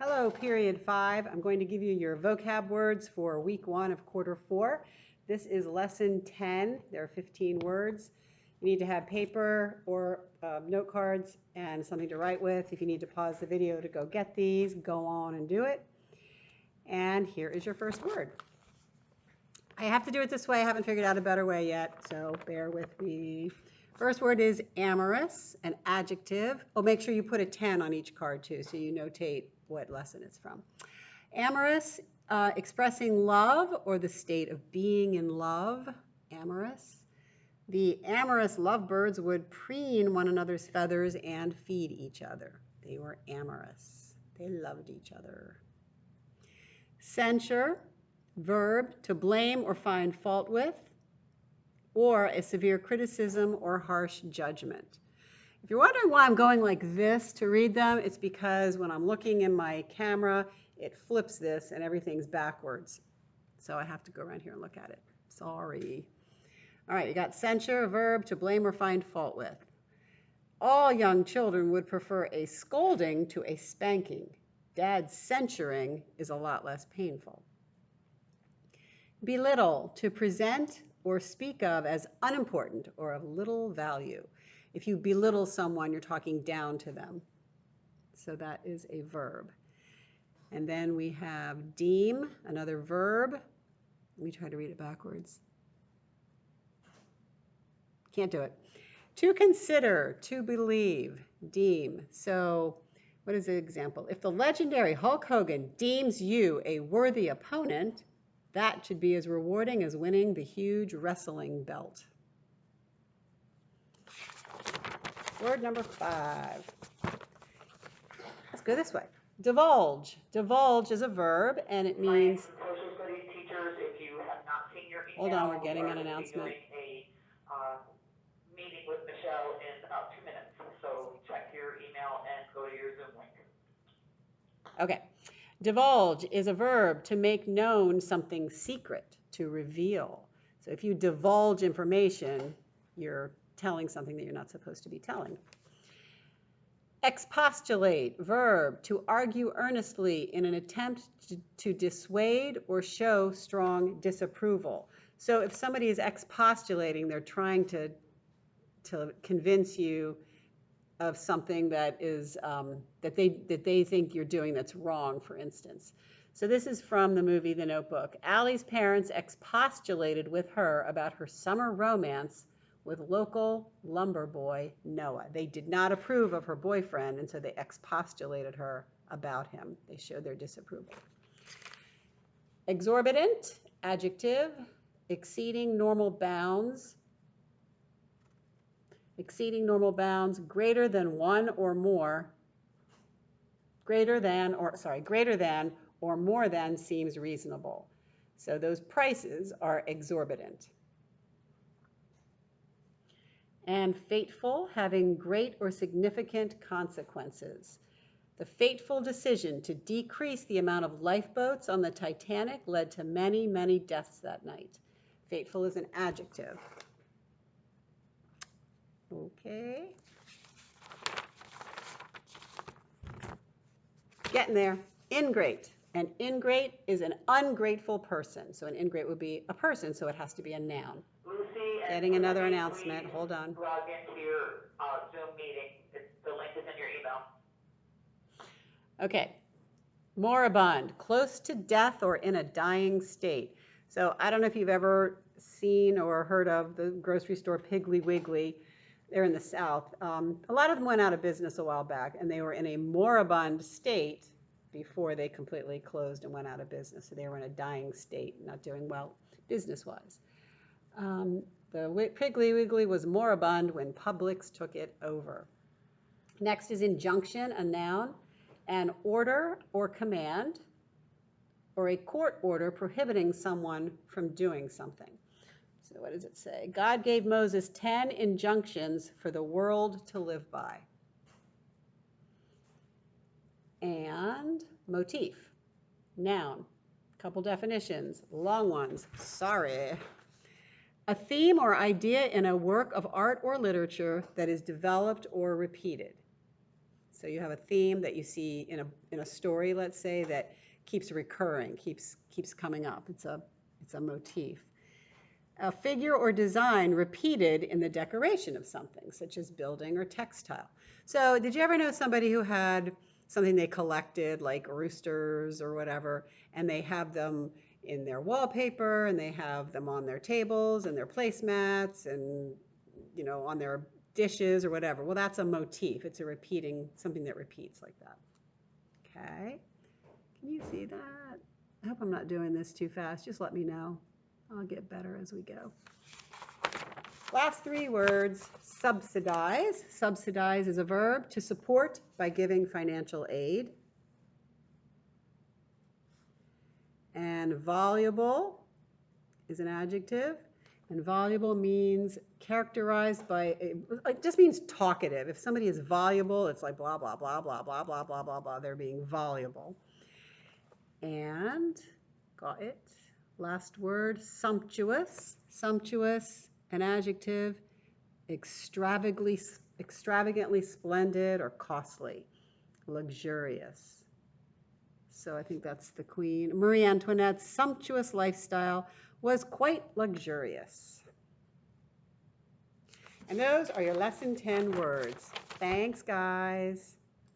Hello, period 5. I'm going to give you your vocab words for week 1 of quarter 4. This is lesson 10. There are 15 words. You need to have paper or note cards and something to write with. If you need to pause the video to go get these, go on and do it. And here is your first word. I have to do it this way. I haven't figured out a better way yet, so bear with me. First word is amorous, an adjective. Oh, make sure you put a 10 on each card too, so you notate what lesson it's from. Amorous, expressing love or the state of being in love. Amorous. The amorous lovebirds would preen one another's feathers and feed each other. They were amorous. They loved each other. Censure, verb, to blame or find fault with, or a severe criticism or harsh judgment. If you're wondering why I'm going like this to read them, it's because when I'm looking in my camera, it flips this and everything's backwards. So I have to go around here and look at it. Sorry. All right, you got censure, a verb, to blame or find fault with. All young children would prefer a scolding to a spanking. Dad's censuring is a lot less painful. Belittle, to present or speak of as unimportant or of little value. If you belittle someone, you're talking down to them. So that is a verb. And then we have deem, another verb. Let me try to read it backwards. Can't do it. To consider, to believe, deem. So what is the example? If the legendary Hulk Hogan deems you a worthy opponent, that should be as rewarding as winning the huge wrestling belt. Word number 5. Let's go this way. Divulge. Divulge is a verb, and it means... Social studies teachers, if you have not seen your email, hold on, we're getting an announcement. Doing a meeting with Michelle in about 2 minutes. So check your email and go to your Zoom link. Okay. Divulge is a verb, to make known something secret, to reveal. So if you divulge information, you're telling something that you're not supposed to be telling. Expostulate, verb, to argue earnestly in an attempt to dissuade or show strong disapproval. So if somebody is expostulating, they're trying to convince you of something that is that they think you're doing that's wrong, for instance. So this is from the movie The Notebook. Allie's parents expostulated with her about her summer romance with local lumber boy Noah. They did not approve of her boyfriend, and so they expostulated her about him. They showed their disapproval. Exorbitant, adjective, exceeding normal bounds. Exceeding normal bounds, greater than one or more, greater than or more than seems reasonable. So those prices are exorbitant. And fateful, having great or significant consequences. The fateful decision to decrease the amount of lifeboats on the Titanic led to many, many deaths that night. Fateful is an adjective. Okay. Getting there. Ingrate. An ingrate is an ungrateful person. So an ingrate would be a person, so it has to be a noun. Lucy, getting another announcement. Hold on. Log into your Zoom meeting. The link is in your email. Okay. Moribund, close to death or in a dying state. So I don't know if you've ever seen or heard of the grocery store Piggly Wiggly. They're in the South. A lot of them went out of business a while back, and they were in a moribund state before they completely closed and went out of business. So they were in a dying state, not doing well business-wise. The Piggly Wiggly was moribund when Publix took it over. Next is injunction, a noun, an order or command, or a court order prohibiting someone from doing something. So what does it say? God gave Moses 10 injunctions for the world to live by. And motif, noun, couple definitions, long ones, sorry. A theme or idea in a work of art or literature that is developed or repeated. So you have a theme that you see in a story, let's say, that keeps recurring, keeps coming up. It's a motif. A figure or design repeated in the decoration of something, such as building or textile. So did you ever know somebody who had something they collected, like roosters or whatever, and they have them in their wallpaper, and they have them on their tables and their placemats and, on their dishes or whatever? Well, that's a motif. It's something that repeats like that. Okay. Can you see that? I hope I'm not doing this too fast. Just let me know. I'll get better as we go. Last 3 words, subsidize. Subsidize is a verb, to support by giving financial aid. And voluble is an adjective. And voluble means characterized by, it just means talkative. If somebody is voluble, it's like blah, blah, blah, blah, blah, blah, blah, blah, blah. They're being voluble. And, got it? Last word, sumptuous. Sumptuous, an adjective, extravagantly splendid or costly, luxurious. So I think that's the Queen. Marie Antoinette's sumptuous lifestyle was quite luxurious. And those are your lesson 10 words. Thanks, guys.